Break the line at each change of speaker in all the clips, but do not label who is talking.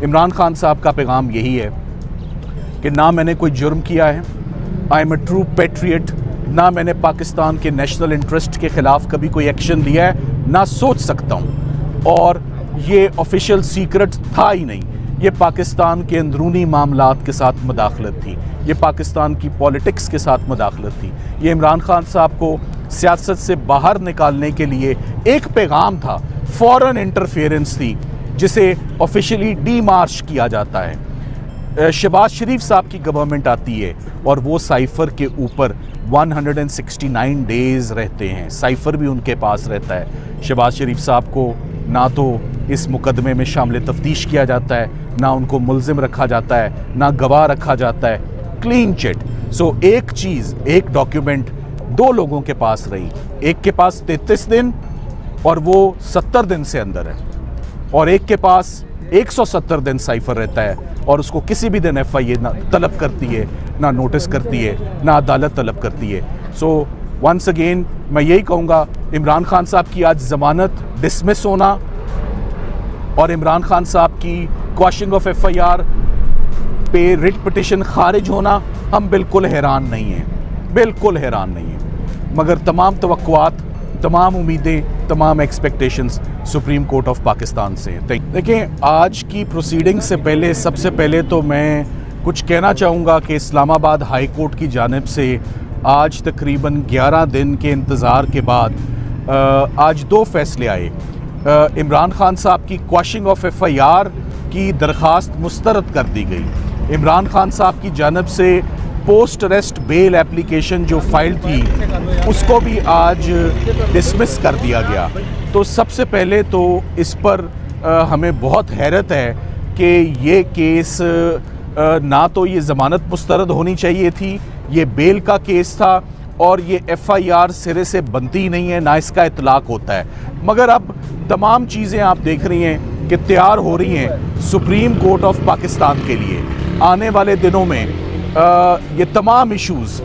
इमरान खान साहब का पैगाम यही है कि ना मैंने कोई जुर्म किया है, I am a true patriot, ना मैंने पाकिस्तान के नेशनल इंटरेस्ट के ख़िलाफ़ कभी कोई एक्शन लिया है, ना सोच सकता हूँ, और ये ऑफिशियल सीक्रेट था ही नहीं, ये पाकिस्तान के अंदरूनी मामलात के साथ मुदाखलत थी, ये पाकिस्तान की पॉलिटिक्स के साथ मुदाखलत थी, ये इमरान खान साहब को सियासत से बाहर निकालने के लिए एक पैगाम था, फॉरेन इंटरफेरेंस थी, जिसे ऑफिशियली डीमार्च किया जाता है। शहबाज शरीफ साहब की गवर्नमेंट आती है और वो साइफ़र के ऊपर 169 डेज़ रहते हैं, साइफ़र भी उनके पास रहता है। शहबाज शरीफ साहब को ना तो इस मुकदमे में शामिल तफ्तीश किया जाता है, ना उनको मुल्ज़िम रखा जाता है, ना गवाह रखा जाता है, क्लीन चिट। सो एक चीज़, एक डॉक्यूमेंट दो लोगों के पास रही, एक के पास 33 दिन और वो 70 दिन से अंदर है, और एक के पास 170 दिन साइफ़र रहता है और उसको किसी भी दिन FIA ना तलब करती है, ना नोटिस करती है, ना अदालत तलब करती है। सो वंस अगेन मैं यही कहूँगा, इमरान खान साहब की आज ज़मानत डिसमिस होना और इमरान खान साहब की क्वॉशिंग ऑफ FIR पे रिट पिटिशन खारिज होना, हम बिल्कुल हैरान नहीं हैं, बिल्कुल हैरान नहीं हैं, मगर तमाम तवक्कुआत, तमाम उम्मीदें, तमाम expectations supreme court of Pakistan से हैं। देखें, आज की प्रोसीडिंग से पहले, सबसे पहले तो मैं कुछ कहना चाहूँगा कि इस्लामाबाद हाई कोर्ट की जानिब से आज तकरीबन 11 दिन के इंतज़ार के बाद आज 2 फैसले आए। इमरान खान साहब की क्वॉशिंग ऑफ FIR की दरख्वास्त मुस्तरद कर दी गई। इमरान खान साहब की जानिब से पोस्ट अरेस्ट बेल एप्लीकेशन जो फाइल थी उसको भी आज डिसमिस कर दिया गया। तो सबसे पहले तो इस पर हमें बहुत हैरत है कि ये केस ना तो ये ज़मानत मुस्तरद होनी चाहिए थी, ये बेल का केस था, और ये FIR सिरे से बनती नहीं है, ना इसका इतलाक़ होता है। मगर अब तमाम चीज़ें आप देख रही हैं कि तैयार हो रही हैं सुप्रीम कोर्ट ऑफ पाकिस्तान के लिए। आने वाले दिनों में ये तमाम issues,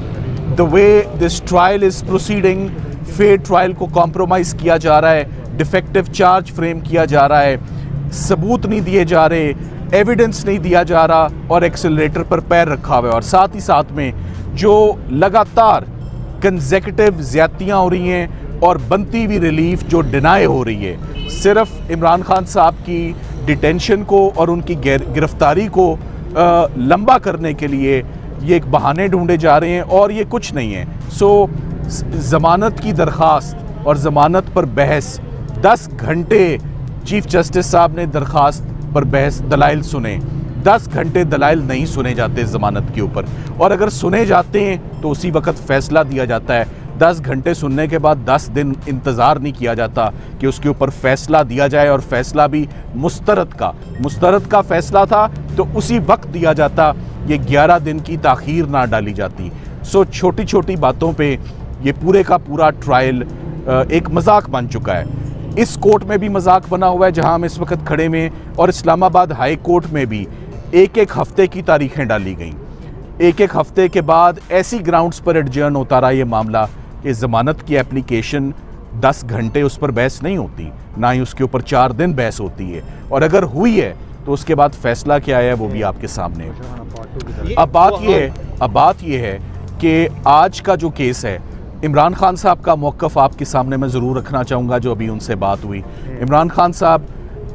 the way this trial is proceeding, fair trial को कॉम्प्रोमाइज़ किया जा रहा है, डिफेक्टिव चार्ज फ्रेम किया जा रहा है, सबूत नहीं दिए जा रहे, एविडेंस नहीं दिया जा रहा, और एक्सेलरेटर पर पैर रखा हुआ है, और साथ ही साथ में जो लगातार कंसेक्यूटिव ज़्यादतियाँ हो रही हैं और बनती हुई रिलीफ जो डिनाई हो रही है, सिर्फ इमरान खान साहब की डिटेंशन को और उनकी गिरफ्तारी को लंबा करने के लिए ये एक बहाने ढूंढे जा रहे हैं, और ये कुछ नहीं है। सो ज़मानत की दरख्वास्त और ज़मानत पर बहस 10 घंटे चीफ जस्टिस साहब ने दरख्वास्त पर बहस, दलाइल सुने। 10 घंटे दलाइल नहीं सुने जाते ज़मानत के ऊपर, और अगर सुने जाते हैं तो उसी वक्त फ़ैसला दिया जाता है। 10 घंटे सुनने के बाद 10 दिन इंतज़ार नहीं किया जाता कि उसके ऊपर फ़ैसला दिया जाए, और फ़ैसला भी मुस्तरद का फ़ैसला था तो उसी वक्त दिया जाता, ये 11 दिन की ताख़ीर ना डाली जाती। सो छोटी छोटी बातों पे ये पूरे का पूरा ट्रायल एक मजाक बन चुका है। इस कोर्ट में भी मजाक बना हुआ है जहां हम इस वक्त खड़े में, और इस्लामाबाद हाई कोर्ट में भी एक हफ्ते की तारीखें डाली गईं। एक हफ्ते के बाद ऐसी ग्राउंड्स पर एडजर्न होता रहा ये मामला कि ज़मानत की एप्लीकेशन 10 घंटे उस पर बहस नहीं होती, ना ही उसके ऊपर 4 दिन बहस होती है, और अगर हुई है तो उसके बाद फ़ैसला क्या है वो भी आपके सामने है। अब बात ये है कि आज का जो केस है, इमरान खान साहब का मौक़िफ़ आपके सामने मैं ज़रूर रखना चाहूँगा। जो अभी उनसे बात हुई, इमरान खान साहब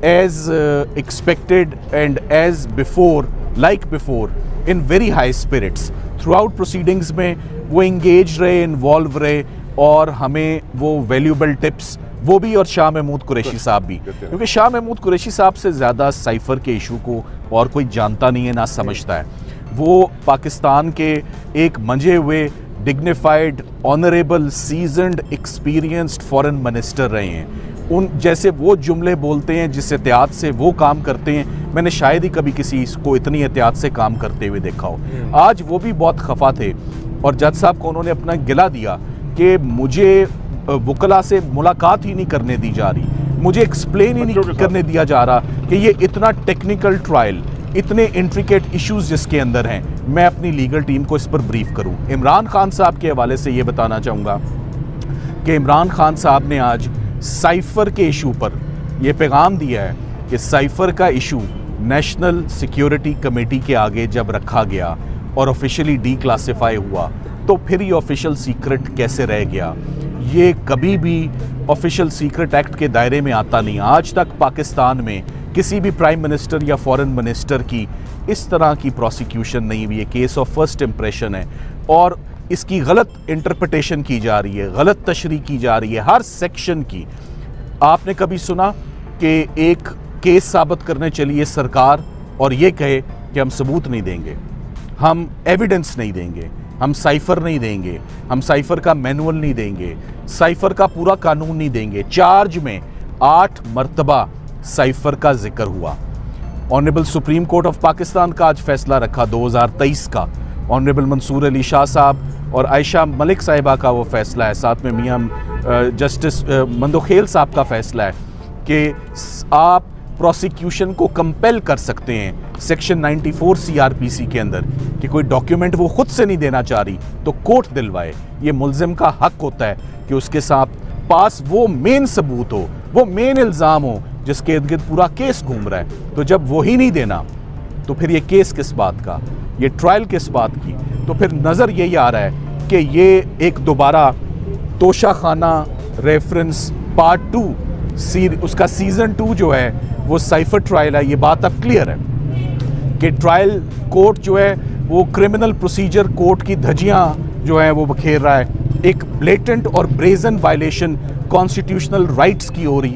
as expected and as before, like before, in very high spirits throughout proceedings में वो इंगेज रहे, इन्वॉल्व रहे, और हमें वो वैल्यूबल टिप्स, वो भी और शाह महमूद कुरैशी साहब भी, क्योंकि शाह महमूद कुरैशी साहब से ज़्यादा साइफ़र के इशू को और कोई जानता नहीं है, ना समझता है। वो पाकिस्तान के एक मंजे हुए, dignified, honourable, seasoned, experienced foreign minister रहे हैं। उन जैसे वो जुमले बोलते हैं, जिस एहतियात से वो काम करते हैं, मैंने शायद ही कभी किसी को इतनी एहतियात से काम करते हुए देखा हो। आज वो भी बहुत खफा थे, और जज साहब को उन्होंने अपना गिला दिया कि मुझे वकला से मुलाकात ही नहीं करने दी जा रही, मुझे एक्सप्लेन ही नहीं करने दिया जा रहा कि ये इतना टेक्निकल ट्रायल, इतने इंट्रिकेट इश्यूज जिसके अंदर हैं, मैं अपनी लीगल टीम को इस पर ब्रीफ करूं। इमरान खान साहब के हवाले से ये बताना चाहूँगा कि इमरान खान साहब ने आज साइफ़र के इशू पर यह पैगाम दिया है कि साइफ़र का इशू नेशनल सिक्योरिटी कमेटी के आगे जब रखा गया और ऑफिशियली डीक्लासिफाई हुआ, तो फिर ये ऑफिशियल सीक्रेट कैसे रह गया? ये कभी भी ऑफिशियल सीक्रेट एक्ट के दायरे में आता नहीं। आज तक पाकिस्तान में किसी भी प्राइम मिनिस्टर या फॉरेन मिनिस्टर की इस तरह की प्रोसिक्यूशन नहीं हुई है। केस ऑफ फर्स्ट इम्प्रेशन है और इसकी गलत इंटरप्रिटेशन की जा रही है, गलत तशरीह की जा रही है हर सेक्शन की। आपने कभी सुना कि एक केस साबित करने चलिए सरकार और ये कहे कि हम सबूत नहीं देंगे, हम एविडेंस नहीं देंगे, हम साइफर नहीं देंगे, हम साइफर का मैनुअल नहीं देंगे, साइफर का पूरा कानून नहीं देंगे? चार्ज में 8 मरतबा साइफर का जिक्र हुआ। Honourable supreme court of Pakistan का आज फैसला रखा 2023 का। ऑनरेबल मंसूर अली शाह साहब और आयशा मलिक साहिबा का वो फैसला है, साथ में मियां जस्टिस मंदोखेल साहब का फैसला है कि आप प्रोसिक्यूशन को कंपेल कर सकते हैं सेक्शन 94 सीआरपीसी के अंदर कि कोई डॉक्यूमेंट वो खुद से नहीं देना चाह रही तो कोर्ट दिलवाए। ये मुल्जिम का हक होता है कि उसके साथ पास वो मेन सबूत हो, वो मेन इल्ज़ाम हो जिसके इर्द गिर्द पूरा केस घूम रहा है। तो जब वही नहीं देना तो फिर ये केस किस बात का, ये ट्रायल किस बात की? तो फिर नज़र यही आ रहा है कि ये एक दोबारा तोशाखाना रेफरेंस पार्ट 2 उसका सीज़न 2 जो है वो साइफर ट्रायल है। ये बात अब क्लियर है कि ट्रायल कोर्ट जो है वो क्रिमिनल प्रोसीजर कोर्ट की धज्जियां जो है वो बखेर रहा है, एक ब्लेटेंट और ब्रेजन वायलेशन कॉन्स्टिट्यूशनल राइट्स की हो रही है।